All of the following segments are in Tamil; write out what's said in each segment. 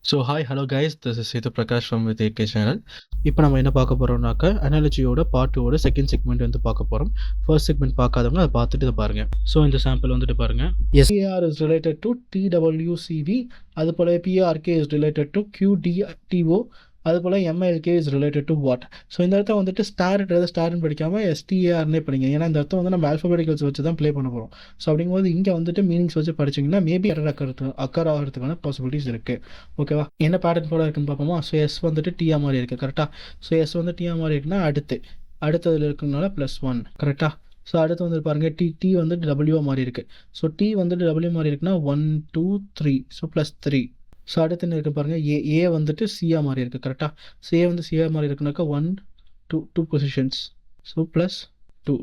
So hi hello guys, this is Sethu Prakash from with AK channel. இப்போ நம்ம என்ன பார்க்க போகிறோம்னாக்கா அனாலஜியோட பார்ட் 2 செகண்ட் செக்மெண்ட் வந்து பார்க்க போகிறோம். ஃபர்ஸ்ட் செக்மெண்ட் பார்க்காதவங்க அதை பார்த்துட்டு இதை பாருங்கள். ஸோ இந்த சாம்பிள் வந்துட்டு பாருங்கள். SAR is related to TWCV, அது போல் PRK is related to QTDO, அது போல் MLK is related to what. So இந்த இடத்த வந்துட்டு ஸ்டார்னு படிக்காமல் எஸ்டிஏஆர்னே படிங்க. ஏன்னா இந்த இடத்த வந்து நம்ம ஆல்ஃபபெட்டிக்கல்ஸ் வச்சு தான் ப்ளே பண்ண போகிறோம். ஸோ அப்படிங்கும்போது இங்கே வந்துட்டு மீனிங்ஸ் வச்சு படிச்சிங்கன்னா மேபி அக்கர் ஆகிறதுக்கான பாசிபிலிட்டிஸ் இருக்குது. ஓகேவா? என்ன பேட்டர்ன் போல இருக்குன்னு பார்ப்போமா? ஸோ எஸ் வந்துட்டு டிஆ மாதிரி இருக்குது. கரெக்டாக? ஸோ எஸ் வந்து டிஆ மாதிரி இருக்குன்னா அடுத்ததில் இருக்கிறதுனால +1. கரெக்டாக? ஸோ அடுத்து வந்து பாருங்கள், டி வந்துட்டு டபிள்யூ மாதிரி இருக்குது. ஸோ டி வந்துட்டு டபிள்யூ மாதிரி இருக்குன்னா 1 2 3, ஸோ +3. ஸோ அடுத்து என்ன இருக்குது பாருங்கள், ஏ வந்துட்டு சிஆ மாதிரி இருக்குது. கரெக்டாக? ஸோ ஏ வந்து சிஆ மாதிரி இருக்குனாக்கா 1 2 பொசிஷன்ஸ், ஸோ +2.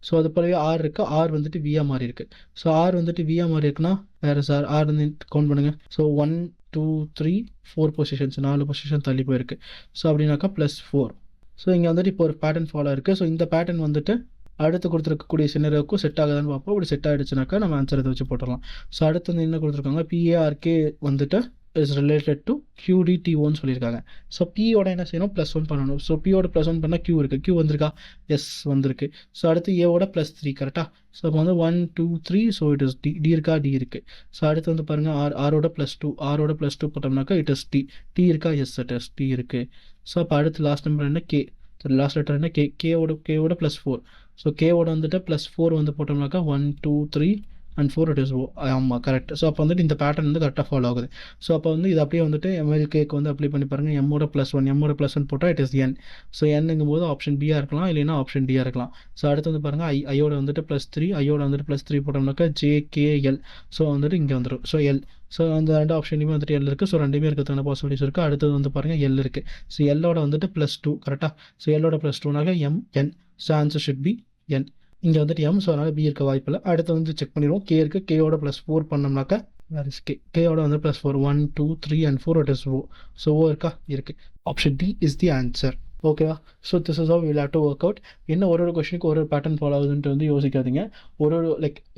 ஸோ அது போலவே ஆர் இருக்குது, ஆர் வந்துட்டு விஆ மாதிரி இருக்குது. ஸோ ஆர் வந்துட்டு விஆ மாதிரி இருக்குன்னா வேறு சார் ஆர் வந்து கவுண்ட் பண்ணுங்கள். ஸோ 1 2 3 4 பொசிஷன்ஸ், 4 பொசிஷன் தள்ளி போயிருக்கு. ஸோ அப்படின்னாக்கா +4. ஸோ இங்கே வந்துட்டு இப்போ ஒரு பேட்டர்ன் ஃபாலோ இருக்குது. ஸோ இந்த பேட்டர்ன் வந்துட்டு அடுத்து கொடுத்துருக்கக்கூடிய சின்னருக்கும் செட் ஆகுதான்னு பார்ப்போம். அப்படி செட் ஆகிடுச்சுனாக்கா நம்ம ஆன்சர் இதை வச்சு போட்டுடலாம். ஸோ அடுத்து வந்து என்ன கொடுத்துருக்காங்க, பிஏஆர்கே வந்துட்டு இஸ் ரிலேட்டட் டு கியூடிடிஓன்னு சொல்லியிருக்காங்க. ஸோ பியோட என்ன செய்யணும், +1 பண்ணணும். ஸோ பியோட +1 பண்ணால் கியூ இருக்குது. கியூ வந்திருக்கா? எஸ் வந்திருக்கு. ஸோ அடுத்து ஏவோட +3. கரெக்டாக? ஸோ அப்போ வந்து 1 2 3, ஸோ இட் இஸ் டி இருக்கா? டி இருக்குது. ஸோ அடுத்து வந்து பாருங்கள், ஆரோட +2 போட்டோம்னாக்கா இட் இஸ் டி இருக்கா? எஸ் இட் இஸ் டி இருக்குது. ஸோ அப்போ அடுத்து லாஸ்ட் நம்பர் என்ன, கே. லாஸ்ட் லெட்டர் என்ன, கேவோட +4. ஸோ கேவோட வந்துட்டு +4 வந்து போட்டோம்னாக்கா 1 2 3 and 4 it is O. ஆமாம், கரெக்ட். ஸோ அப்போ வந்துட்டு இந்த பேட்டர்ன் வந்து கரெக்டாக ஃபாலோ ஆகுது. ஸோ அப்போ வந்து இது அப்படியே வந்துட்டு எம்எல்கேக்கு வந்து அப்ளை பண்ணி பாருங்கள். எம்மோட +1 போட்டால் இட் இஸ் என். ஸோ என்னங்கும் போது ஆப்ஷன் பியாக இருக்கலாம், இல்லைன்னா ஆப்ஷன் டியாக இருக்கலாம். ஸோ அடுத்து வந்து பாருங்கள், ஐயோட வந்துட்டு +3, ஐயோட வந்துட்டு +3 போட்டோம்னாக்கா ஜேகேஎல். ஸோ வந்துட்டு இங்கே வந்துடும். So L. ஸோ அந்த ரெண்டு ஆப்ஷன்லையுமே வந்துட்டு எல் இருக்குது. ஸோ ரெண்டுமே இருக்கிறதுக்கான பாசிபிலிட்டிஸ் இருக்குது. அடுத்தது வந்து பாருங்கள், எல் இருக்குது. ஸோ எல்லோட வந்துட்டு +2. கரெக்டாக? ஸோ எல்லோட +2நாக்க N. So answer should be N. இங்கே வந்துட்டு எம். ஸோ அதனால் பி இருக்க வாய்ப்பில்லை. அடுத்து வந்து செக் பண்ணிடுவோம். கே இருக்குது. கேயோட +4 பண்ணோம்னாக்கா வேறு இஸ் கேயோட வந்து +4 1 2 3 and 4 it is O. So O இருக்கா? இருக்குது. Option D is the answer. ஓகேவா? So this is how will have to work out. என்ன ஒரு கொஸ்டினுக்கு ஒரு பேட்டர்ன் ஃபாலோ ஆகுதுன்ட்டு வந்து யோசிக்காதீங்க. ஒரு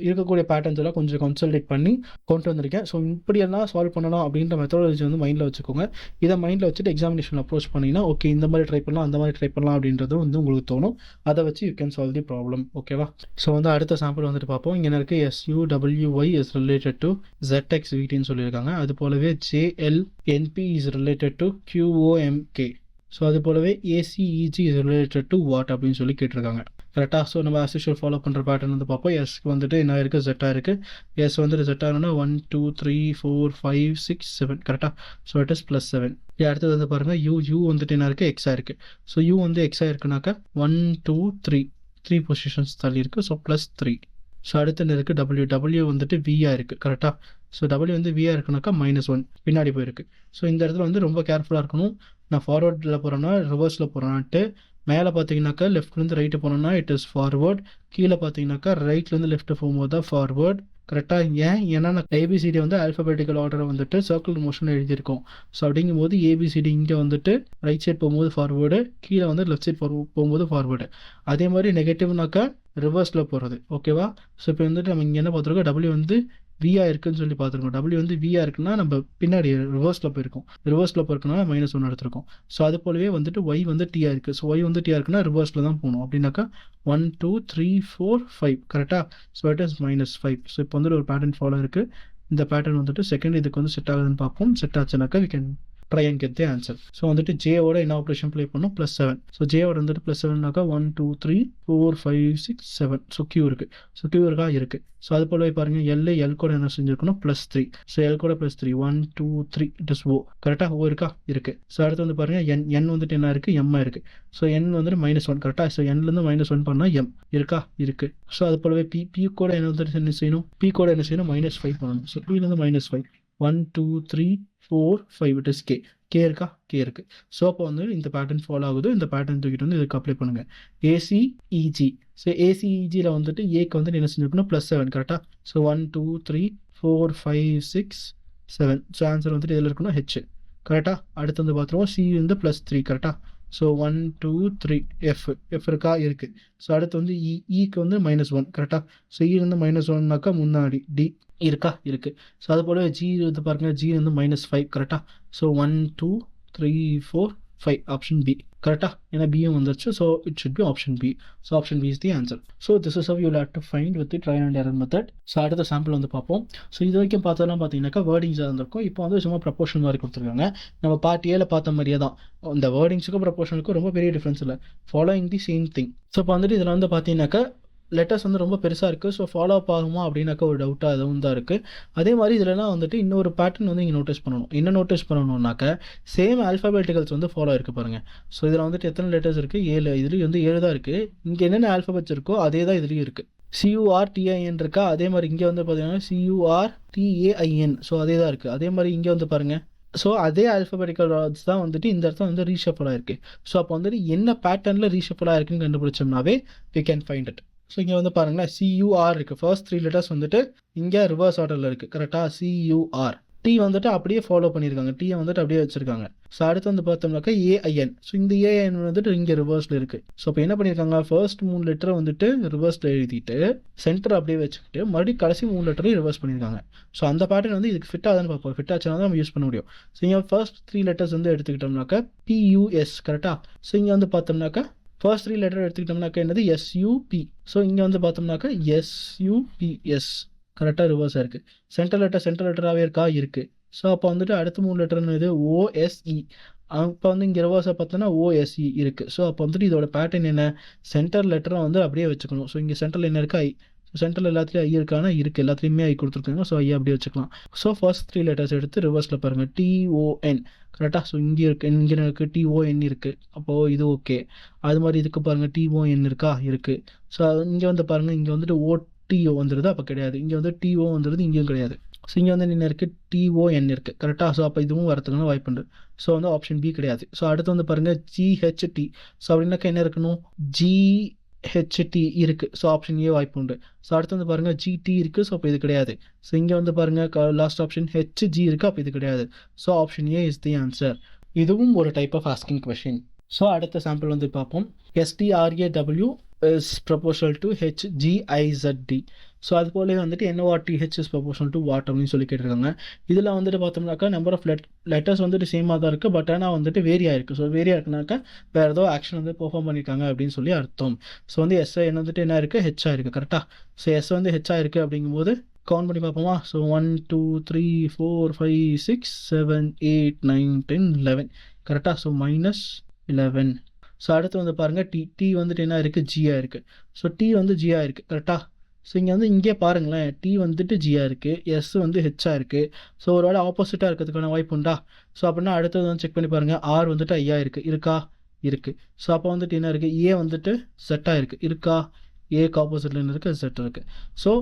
இருக்கக்கூடிய பேட்டர்ன்ஸ் எல்லாம் கொஞ்சம் கன்சல்டேட் பண்ணி கொண்டு வந்திருக்கேன். ஸோ இப்படியெல்லாம் சால்வ் பண்ணணும் அப்படின்ற மெத்தடாலஜி வந்து மைண்டில் வச்சுக்கோங்க. இதை மைண்டில் வச்சுட்டு எக்ஸாமினேஷன் அப்ரோச் பண்ணிங்கன்னா ஓகே இந்த மாதிரி ட்ரை பண்ணலாம், அந்த மாதிரி ட்ரை பண்ணலாம் அப்படின்றது வந்து உங்களுக்கு தோணும். அதை வச்சு you can solve the problem. ஓகேவா? ஸோ வந்து அடுத்த சாம்பிள் வந்துட்டு பார்ப்போம். இங்கே இருக்குது SUWY இஸ் ரிலேட்டட் டு ZXVTன்னு சொல்லியிருக்காங்க. அது போலவே JLNP is related to QOMK. So அது போலவே ACEG is related to what அப்படின்னு சொல்லி கேட்டிருக்காங்க. கரெக்டாக? ஸோ நம்ம ஆஸ் யூஷுவல் ஃபாலோ பண்ணுற பேட்டர்ன் வந்து பார்ப்போம். எஸ்க்கு வந்துட்டு என்ன இருக்குது, ஜெட்டாக இருக்குது. எஸ் வந்துட்டு ஜெட்டாகனா 1 2 3 4 5 6 7. கரெக்டாக? So it is +7. அடுத்தது வந்து பாருங்கள், யூ வந்துட்டு என்ன இருக்குது, எக்ஸாக இருக்குது. ஸோ யூ வந்து எக்ஸாக இருக்குனாக்கா 1 2 3 பொசிஷன்ஸ் தள்ளி இருக்குது. ஸோ +3. ஸோ அடுத்து என்ன இருக்குது, டபிள்யூ வந்துட்டு வியாக இருக்குது. கரெக்டாக? ஸோ டபிள்யூ வந்து வியாக இருக்குனாக்கா -1 பின்னாடி போயிருக்கு. ஸோ இந்த இடத்துல வந்து ரொம்ப கேர்ஃபுல்லாக இருக்கணும். நான் ஃபார்வர்டில் போகிறேன்னா ரிவர்ஸில் போகிறேன்னாட்டு, மேலே பார்த்தீங்கன்னாக்கா லெஃப்ட்லேருந்து ரைட்டு போனோம்னா இட் இஸ் ஃபார்வர்ட், கீழே பார்த்தீங்கன்னாக்கா ரைட்லேருந்து லெஃப்ட்டு போகும்போது தான் ஃபார்வர்ட். கரெக்டாக? ஏன்னா நான் ஏபிசிடி வந்து ஆல்ஃபபெட்டிக்கல் ஆர்டரை வந்துட்டு சர்க்கிள் மோஷன் எழுதியிருக்கோம். ஸோ அப்படிங்கும்போது ஏபிசிடி இங்கே வந்துட்டு ரைட் சைட் போகும்போது ஃபார்வேர்டு, கீழே வந்து லெஃப்ட் சைட் போகும்போது ஃபார்வேர்டு. அதே மாதிரி நெகட்டிவ்னாக்கா ரிவர்ஸில் போகிறது. ஓகேவா? ஸோ இப்போ வந்துட்டு நம்ம இங்கே என்ன பார்த்துருக்கோம், டபிள்யூ வந்து வியாக இருக்குன்னு சொல்லி பார்த்துருக்கோம். டபிள்யூ வந்து வியாக இருக்குன்னா நம்ம பின்னாடி ரிவர்ஸில் போயிருக்கோம். ரிவர்ஸில் போயிருக்கனால -1 எடுத்திருக்கோம். ஸோ அது போலவே வந்துட்டு ஒய் வந்து டிஆ இருக்குது. ஸோ ஒய் வந்து டிஆ இருக்குன்னா ரிவர்ஸில் தான் போகணும். அப்படின்னாக்கா 1 2 3 4 5. கரெக்டாக? So it is -5. ஸோ இப்போ வந்துட்டு ஒரு பேட்டர்ன் ஃபாலோ இருக்குது. இந்த பேட்டர்ன் வந்துட்டு செகண்ட் இதுக்கு வந்து செட் ஆகுதுன்னு பார்ப்போம். செட் ஆச்சுனாக்கா we can try and get the answer. So வந்துட்டு ஜேவோட என்ன ஆப்ரேஷன் ப்ளே பண்ணணும், +7. ஸோ ஜேவோட வந்துட்டு +7நாக்கா 1 2 3 4 5 6 7. ஸோ கியூ இருக்குது. ஸோ கியூ இருக்கா? இருக்குது. ஸோ அது போலவே பாருங்கள், எல் கூட என்ன செஞ்சுருக்கணும், +3. ஸோ எல் கூட +3 1 2 3 இட் இஸ் ஓ. கரெக்டாக? ஓ இருக்கா? இருக்குது. ஸோ அடுத்து வந்து பாருங்கள், என் வந்துட்டு என்ன இருக்குது, எம்மா இருக்குது. ஸோ என் வந்துட்டு -1. கரெக்டாக? ஸோ என்லேருந்து -1 பண்ணால் எம் இருக்கா? இருக்குது. ஸோ அது போலவே பி கூட என்ன வந்துட்டு என்ன செய்யணும், பி கூட என்ன செய்யணும், -5 பண்ணணும். ஸோ பிலேருந்து -5 1 2 3 4 5 இட் இஸ் கே இருக்கா? கே இருக்குது. ஸோ அப்போ வந்து இந்த பேட்டர்ன் ஃபாலோ ஆகுது. இந்த பேட்டர்ன் தூக்கிட்டு வந்து இதுக்கு அப்ளை பண்ணுங்கள். ACEG. ஸோ ACEGயில் வந்துட்டு ஏக்கு வந்துட்டு என்ன செஞ்சுருக்கணும், +7. கரெக்டாக? ஸோ 1 2 3 4 5 6 7. ஸோ ஆன்சர் வந்துட்டு இதில் இருக்கணும் ஹெச். கரெக்டாக? அடுத்து வந்து பார்த்துருவோம், சி வந்து +3. கரெக்டாக? ஸோ 1 2 3 எஃப் இருக்கா? இருக்குது. ஸோ அடுத்து வந்து இக்கு வந்து -1. கரெக்டாக? ஸோ இருந்து -1நாக்கா முன்னாடி டி. இருக்கா? இருக்கு. ஸோ அது போலவே G வந்து பாருங்க, G வந்து -5 கரெக்ட்டா? ஸோ 1, 2, 3, 4, 5 ஆப்ஷன் பி கரெக்ட்டா? ஏன்னா பியும் வந்துருச்சு. So it should be option B. So option B is the answer. So this is how you will have to find with the trial and error method. So அடுத்த சாம்பிள் வந்து பார்ப்போம். ஸோ இது வரைக்கும் பார்த்ததெல்லாம் பார்த்தீங்கன்னாக்கா வேர்டிங்ஸாக இருந்திருக்கும். இப்போ வந்து சும்மா ப்ரப்போர்ஷன் மாதிரி கொடுத்துருக்காங்க. நம்ம பார்ட் ஏல பார்த்த மாதிரியே தான். இந்த வேர்டிங்ஸுக்கும் ப்ரப்போர்ஷனுக்கும் ரொம்ப பெரிய டிஃப்ரென்ஸ் இல்லை. Following the same thing. So இப்போ வந்துட்டு இதில் வந்து பார்த்தீங்கன்னாக்கா லெட்டர்ஸ் வந்து ரொம்ப பெருசாக இருக்குது. ஸோ ஃபாலோ அப் ஆகுமா அப்படின்னாக்கா ஒரு டவுட்டாக அதுவும் தான் இருக்குது. அதே மாதிரி இதிலலாம் வந்துட்டு இன்னொரு பேட்டர்ன் வந்து இங்கே நோட்டீஸ் பண்ணணும். என்ன நோட்டீஸ் பண்ணணும்னாக்க சேம் ஆல்ஃபாபெட்டிக்கல்ஸ் வந்து ஃபாலோ இருக்குது பாருங்கள். ஸோ இதில் வந்துட்டு எத்தனை லெட்டர்ஸ் இருக்குது? 7. இதுலேயும் வந்து 7 தான் இருக்குது. இங்கே என்னென்ன ஆல்ஃபாபெட்ஸ் இருக்கோ அதே தான் இதுலேயும் இருக்குது. CURTIN இருக்கா? அதே மாதிரி இங்கே வந்து பார்த்தீங்கன்னா CURTAIN. ஸோ அதே தான் இருக்குது. அதே மாதிரி இங்கே வந்து பாருங்கள். ஸோ அதே ஆல்ஃபாபெட்டிக்கல் வேர்ட்ஸ் தான் வந்துட்டு இந்த இடத்துல வந்து ரீஷஃபிள் ஆயிருக்கு. ஸோ அப்போ வந்துட்டு என்ன பேட்டர்னில் ரீஷஃபிள் ஆயிருக்குன்னு கண்டுபிடிச்சோம்னாவே we can find it. So இங்கே வந்து பாருங்களேன், CUR இருக்குது. ஃபர்ஸ்ட் 3 லெட்டர்ஸ் வந்துட்டு இங்கே ரிவர்ஸ் ஆர்டரில் இருக்குது கரெக்டாக? CUR. டி வந்துட்டு அப்படியே ஃபாலோ பண்ணியிருக்காங்க. டீயை வந்துட்டு அப்படியே வச்சுருக்காங்க. ஸோ அடுத்து வந்து பார்த்தோம்னாக்கா AIN. ஸோ இந்த AIN வந்துட்டு இங்கே ரிவர்ஸில் இருக்குது. ஸோ இப்போ என்ன பண்ணியிருக்காங்க, ஃபர்ஸ்ட் 3 லெட்டரை வந்துட்டு ரிவர்ஸில் எழுதிட்டு சென்டர் அப்படியே வச்சுக்கிட்டு மறுபடியும் கடைசி 3 லெட்டரையும் ரிவர்ஸ் பண்ணியிருக்காங்க. ஸோ அந்த பேட்டர்ன் வந்து இதுக்கு ஃபிட் ஆகுதுன்னு பார்ப்போம். ஃபிட் ஆச்சுன்னா தான் நம்ம யூஸ் பண்ண முடியும். ஸோ இங்கே ஃபர்ஸ்ட் 3 லெட்டர்ஸ் வந்து எடுத்துக்கிட்டோம்னாக்கா PUS கரெக்டாக? ஸோ இங்கே வந்து பார்த்தோம்னாக்கா ஃபர்ஸ்ட் 3 லெட்டர் எடுத்துக்கிட்டோம்னாக்கா என்னது? SUP. ஸோ இங்கே வந்து பார்த்தோம்னாக்கா SUPS கரெக்டாக ரிவர்ஸாக இருக்குது. சென்டர் லெட்டராகவே இருக்கா? இருக்குது. ஸோ அப்போ வந்துட்டு அடுத்த 3 லெட்டர்னு இது OSE. அப்போ வந்து இங்கே ரிவர்ஸாக பார்த்தோன்னா OSE இருக்குது. ஸோ அப்போ வந்துட்டு இதோட பேட்டர்ன் என்ன? சென்டர் லெட்டரை வந்து அப்படியே வச்சுக்கணும். ஸோ இங்கே சென்டரில் என்ன இருக்குது? I. ஸோ சென்டரில் எல்லாத்துலேயும் ஐ இருக்கானா? இருக்குது. எல்லாத்துலேயுமே ஐ கொடுத்துருக்காங்க. ஸோ ஐ அப்படியே வச்சுக்கலாம். ஸோ ஃபர்ஸ்ட் 3 லெட்டர்ஸ் எடுத்து ரிவர்ஸில் பாருங்கள். TON கரெக்டாக? ஸோ இங்கே இருக்குது, இங்கே இருக்குது, TON இருக்குது. அப்போது இது ஓகே. அது மாதிரி இதுக்கு பாருங்கள், TON இருக்கா? இருக்குது. ஸோ இங்கே வந்து பாருங்கள், இங்கே வந்துட்டு OTO வந்துடுது. அப்போ கிடையாது. இங்கே வந்து TO வந்துடுது, இங்கேயும் கிடையாது. ஸோ இங்கே வந்து என்ன இருக்குது? TON இருக்குது கரெக்டாக? ஸோ அப்போ இதுவும் வரதுக்கான வாய்ப்பு உண்டு. ஸோ வந்து ஆப்ஷன் பி கிடையாது. ஸோ அடுத்து வந்து பாருங்கள் GHT. ஸோ அப்படின்னாக்கா என்ன இருக்கணும்? GHT இருக்குது. ஸோ ஆப்ஷன் ஏ வாய்ப்பு உண்டு. ஸோ அடுத்து வந்து பாருங்கள் GT இருக்குது. ஸோ அப்போ இது கிடையாது. ஸோ இங்கே வந்து பாருங்கள் லாஸ்ட் ஆப்ஷன் HG இருக்குது. அப்போ இது கிடையாது. So option A is the answer. இதுவும் ஒரு type of asking question. So அடுத்த சாம்பிள் வந்து பார்ப்போம். STRAW is proportional to HGIZD. So அது போலவே வந்துட்டு NORTH is proportional to what அப்படின்னு சொல்லி கேட்டிருக்காங்க. இதில் வந்துட்டு பார்த்தோம்னாக்கா நம்பர் ஆஃப் லெட்டர்ஸ் வந்துட்டு சேமாக தான் இருக்குது. பட் ஆனால் வந்துட்டு வேரி ஆயிருக்கு. ஸோ வேரி ஆயிருக்குனாக்கா வேறு ஏதோ ஆக்ஷன் வந்து பெர்ஃபார்ம் பண்ணியிருக்காங்க அப்படின்னு சொல்லி அர்த்தம். ஸோ வந்து SN வந்துட்டு என்ன இருக்குது? H ஆயிருக்கு கரெக்டாக? ஸோ S வந்து H ஆயிருக்கு அப்படிங்கும்போது கவுண்ட் பண்ணி பார்ப்போமா? ஸோ 1, 2, 3, 4, 5, 6, 7, 8, 9, 10, 11 கரெக்டாக? ஸோ -11. ஸோ அடுத்து வந்து பாருங்கள் டி வந்துட்டு என்ன இருக்குது? ஜியாக இருக்குது. ஸோ டி வந்து ஜியாக இருக்குது கரெக்டாக? ஸோ இங்கே வந்து இங்கே பாருங்களேன், டி வந்துட்டு ஜியாக இருக்குது, எஸ் வந்து ஹெச்சாக இருக்குது. ஸோ ஒரு வேளை ஆப்போசிட்டாக இருக்கிறதுக்கான வாய்ப்பு உண்டா? ஸோ அப்படின்னா அடுத்தது வந்து செக் பண்ணி பாருங்கள். ஆர் வந்துட்டு ஐயா இருக்குது, இருக்கா? இருக்குது. ஸோ அப்போ வந்துட்டு என்ன இருக்குது? ஏ வந்துட்டு செட்டாக இருக்குது, இருக்கா? ஏக்கு ஆப்போசிட்டில் என்ன இருக்குது? செட் இருக்குது. ஸோ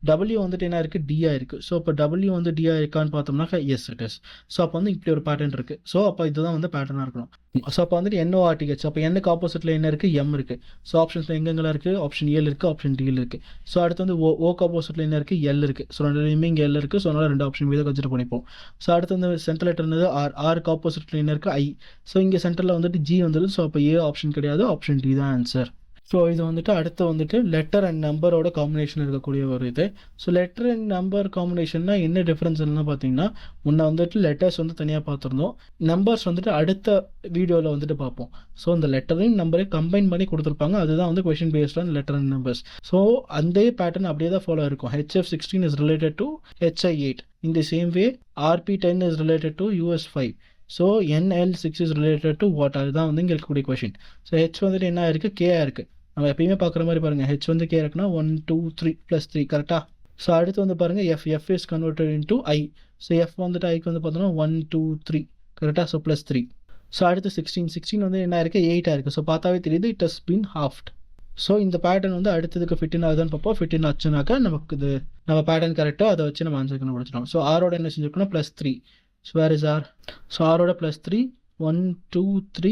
W வந்துட்டு என்ன இருக்குது? டியாக இருக்குது. ஸோ இப்போ W வந்து டியாக இருக்கான்னு பார்த்தோம்னாக்கா எஸ் இட் இஸ். ஸோ அப்போ வந்து இப்படி ஒரு பேட்டர்ன் இருக்குது. ஸோ அப்போ இதுதான் வந்து பேட்டர்னாக இருக்கணும். ஸோ அப்போ வந்துட்டு NORTH. அப்போ என்னுக்கு ஆப்போசிட்டில் என்ன இருக்குது? எம் இருக்குது. ஸோ ஆப்ஷன்ஸில் எங்கெங்கெல்லாம் இருக்குது? ஆப்ஷன் ஏல இருக்குது, ஆப்ஷன் டியில் இருக்குது. ஸோ அடுத்து வந்து ஓக்கு ஆப்போசிட்டில் என்ன இருக்குது? எல் இருக்குது. ஸோ ரெண்டுலேயுமே இங்கே எல் இருக்குது. ஸோ அதனால் 2 ஆப்ஷன் மீது கன்சிடர் பண்ணிப்போம். ஸோ அடுத்து வந்து சென்டர் லெட்டர் என்னது? ஆருக்கு ஆப்போசிட்டில் என்ன இருக்குது? ஐ. ஸோ இங்கே சென்டரில் வந்துட்டு ஜி வந்துடுது. ஸோ அப்போ ஏ ஆப்ஷன் கிடையாது, ஆப்ஷன் டி தான் ஆன்சர். ஸோ இது வந்துட்டு அடுத்து வந்துட்டு லெட்டர் அண்ட் நம்பரோட காம்பினேஷன் இருக்கக்கூடிய ஒரு இது. ஸோ லெட்டர் அண்ட் நம்பர் காம்பினேஷன்னா என்ன டிஃப்ரென்ஸ்லாம் பார்த்தீங்கன்னா, முன்ன வந்துட்டு லெட்டர்ஸ் வந்து தனியாக பார்த்துருந்தோம், நம்பர்ஸ் வந்துட்டு அடுத்த வீடியோவில் வந்துட்டு பார்ப்போம். ஸோ இந்த லெட்டரையும் நம்பரையும் கம்பைன் பண்ணி கொடுத்துருப்பாங்க. அதுதான் வந்து question based on letter and numbers. So அந்த பேட்டர்ன் அப்படியே தான் ஃபாலோ இருக்கும். HF16 is related to HI8. In the same way RP10 is related to US5. So NL6 is related to what? அதுதான் வந்து இங்கே இருக்கக்கூடிய கொஷின். ஸோ ஹெச் வந்துட்டு என்ன இருக்குது? கேஆ இருக்குது. நம்ம எப்பயுமே பார்க்குற மாதிரி பாருங்கள், ஹெச் வந்து கே இருக்குன்னா 1, 2, 3 +3 கரெக்டாக? ஸோ அடுத்து வந்து பாருங்கள் F is converted into I. So F வந்துட்டு ஐக்கு வந்து பார்த்தோன்னா 1, 2, 3 கரெக்டாக? ஸோ +3. ஸோ அடுத்து 16 வந்து என்ன இருக்குது? 8 இருக்குது. ஸோ பார்த்தாவே தெரியுது இட் ஹஸ் பீன் ஹாஃப்ட். ஸோ இந்த பேட்டர்ன் வந்து அடுத்ததுக்கு ஃபிட்டின் ஆகுதுன்னு பார்ப்போம். ஃபிட்டின் ஆச்சுனாக்கா நமக்கு இது நம்ம பேட்டர்ன் கரெக்டாக அதை வச்சு நம்ம ஆன்சர் கண்டுபிடிச்சிடும். ஸோ ஆரோட என்ன செஞ்சுருக்கோம்னா +3. So where is R? So ஆரோட +3 1, 2, 3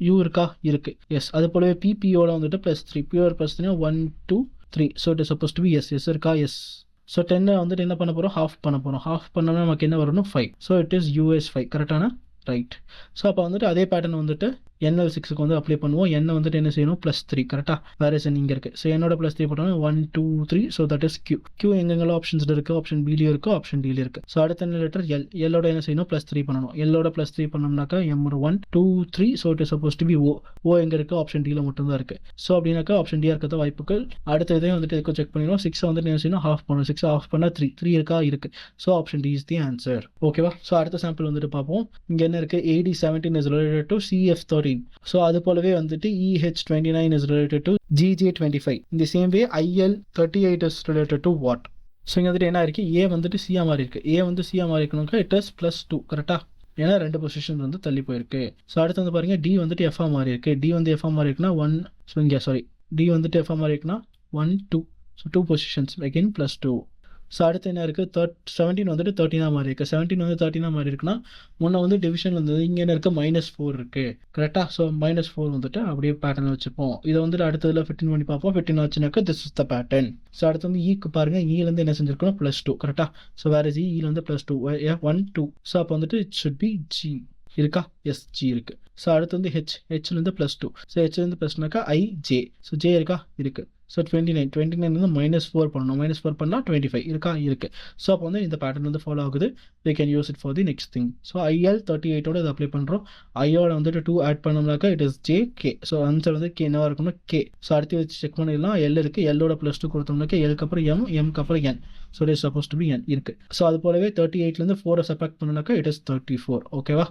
யூ இருக்கா? இருக்குது. எஸ். அது போலவே பிபிஓட வந்துட்டு +3. பிஓர் +3 1, 2, 3. So it is suppose to be S. S இருக்கா? எஸ். ஸோ 10 வந்துட்டு என்ன பண்ண போகிறோம்? ஹாஃப் பண்ண போகிறோம். ஹாஃப் பண்ணோம்னா நமக்கு என்ன வரணும்? 5. ஸோ இட் இஸ் US5 கரெக்டான? ரைட். ஸோ அப்போ வந்துட்டு அதே பேட்டர்ன் வந்துட்டு NL 6க்கு வந்து அப்ளை பண்ணுவோம். n வந்துட்டு என்ன செய்யணும் +3 கரெக்டாக. வேறு என் இங்கே இருக்குது. ஸோ என்னோட +3 போட்டோம்னா 1 2 3 so that is Q. Q எங்கெங்கெல்லாம் ஆப்ஷன்ஸ் இருக்குது, ஆப்ஷன் பிலையும் இருக்குது, ஆப்ஷன் டிலையும் இருக்குது. ஸோ அடுத்த லெட்டர் L. Lோட என்ன செய்யணும் +3 பண்ணணும். Lோட +3 பண்ணோம்னாக்கா M 1 2 3 so it is suppose to be O. O எங்கே இருக்குது, ஆப்ஷன் டியில் மட்டும்தான் இருக்குது. ஸோ அப்படின்னாக்கா ஆப்ஷன் டியாக இருக்கிற வாய்ப்புகள். அடுத்த இதையும் வந்துட்டு எதுக்கும் செக் பண்ணிடுவோம். 6 வந்துட்டு என்ன செய்யணும் ஹாஃப் பண்ணணும். 6 ஆஃப் பண்ணால் 3 இருக்கா இருக்குது. So option D is the answer. ஓகேவா. ஸோ அடுத்த சாம்பிள் வந்துட்டு பார்ப்போம். இங்கே என்ன இருக்குது, AD 17 is related to CF 13. So அது போலவே வந்துட்டு EH 29 is related to GJ 25. இந்த same way IL 38 is related to what. So இங்கே வந்துட்டு என்ன இருக்குது, A வந்துட்டு சியா மாதிரி இருக்குது. A வந்து சியா மாதிரி இருக்கணும்க்கா இட் இஸ் +2 கரெக்டாக. ஏன்னா 2 பொசிஷன் வந்து தள்ளி போயிருக்கு. ஸோ அடுத்து வந்து பாருங்கள் D வந்துட்டு FA மாதிரி இருக்குது. D வந்து FA மாதிரி இருக்குன்னா 1 ஸோ இங்கே D வந்துட்டு FA மாதிரி இருக்குன்னா 1 2 ஸோ 2 பொசிஷன்ஸ் அகெயின் +2. ஸோ அடுத்து என்ன இருக்குது, 17 வந்துட்டு 13 மாதிரி இருக்குது. 17 வந்து 13 மாதிரி இருக்குன்னா முன்னே வந்து டிவிஷன் வந்து இங்கே என்ன இருக்குது -4 இருக்குது கரெக்டாக. ஸோ -4 வந்துட்டு அப்படியே பேட்டர்ன் வச்சுப்போம். இதை வந்துட்டு அடுத்ததில் 15 பண்ணி பார்ப்போம். 15 வச்சுனாக்கா this is the pattern. So அடுத்து வந்து ஈக்கு பாருங்கள், ஈலேருந்து என்ன செஞ்சுருக்கணும் +2 கரெக்டாக. ஸோ வேறு ஈலேருந்து +2 1 2. ஸோ அப்போ வந்துட்டு இட் ஷுட் பி G இருக்கா. எஸ் G இருக்குது. ஸோ அடுத்து வந்து ஹெச்லேருந்து +2. ஸோ ஹெச்லேருந்து +2நாக்கா IJ. ஸோ J இருக்கா இருக்குது. ஸோ 29 வந்து -4 பண்ணணும். -4 பண்ணால் 25 இருக்கா இருக்குது. ஸோ அப்போ வந்து இந்த பேட்டர்ன் வந்து ஃபாலோ ஆகுது. we can use it for the next thing. So IL 38ஓட இதை அப்ளை பண்ணுறோம். ஐயோட வந்துட்டு 2 ஆட் பண்ணோம்னாக்கா it is JK. So answer வந்து K என்னவாக இருக்கும்னா K. ஸோ அடுத்து வச்சு செக் பண்ணிடலாம். L இருக்குது. Lோட +2 கொடுத்தோம்னாக்கா Lக்கு அப்புறம் M, Mக்கு அப்புறம் N. So it is suppose to be N இருக்குது. ஸோ அது போலவே 38லேருந்து 4 சப்ராக்ட் பண்ணோம்னாக்கா இட் இஸ் 34. ஓகேவா.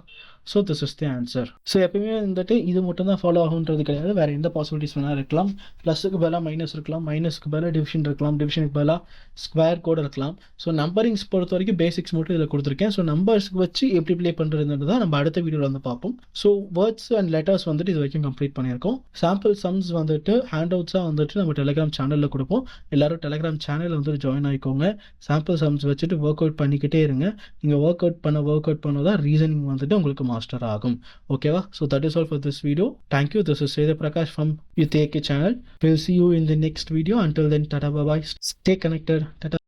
So this is the answer. So எப்பயுமே வந்துட்டு இது மட்டும் தான் ஃபாலோ ஆகுன்றது கிடையாது. வேறு எந்த பாசிபிலிட்டிஸ் வேணால் இருக்கலாம். ப்ளஸுக்கு பதிலாக மைனஸ் இருக்கலாம், மைனஸ்க்கு பதிலாக டிவிஷன் இருக்கலாம், டிவிஷனுக்கு பதிலாக ஸ்கொயர் கோட் இருக்கலாம். ஸோ நம்பரிங்ஸ் பொறுத்த வரைக்கும் பேசிக்ஸ் மட்டும் இதில் கொடுத்துருக்கேன். ஸோ நம்பர்ஸ்க்கு வச்சு எப்படி ப்ளே பண்ணுறதுன்றது தான் நம்ம அடுத்த வீடியோவில் வந்து பார்ப்போம். ஸோ வேர்ட்ஸ் அண்ட் லெட்டர்ஸ் வந்துட்டு இது வரைக்கும் கம்ப்ளீட் பண்ணியிருக்கோம். சாம்பிள் சம்ஸ் வந்துட்டு ஹேண்ட் அவுட்ஸாக வந்துட்டு நம்ம டெலிகிராம் சேனலில் கொடுப்போம். எல்லாரும் டெலிகிராம் சேனலில் வந்துட்டு ஜாயின் ஆகிக்கோங்க. சாம்பிள் சம்ஸ் வச்சுட்டு ஒர்க் அவுட் பண்ணிக்கிட்டே இருங்க. நீங்கள் ஒர்க் அவுட் பண்ண தான் ரீசனிங் வந்துட்டு உங்களுக்கு மாஸ்டர் ஆகும். ஓகேவா. So that is all for this video. Thank you. This is Seda Prakash from Youth AK channel. We'll see you in the next video. Until then, tata bye bye. Stay connected. Tata.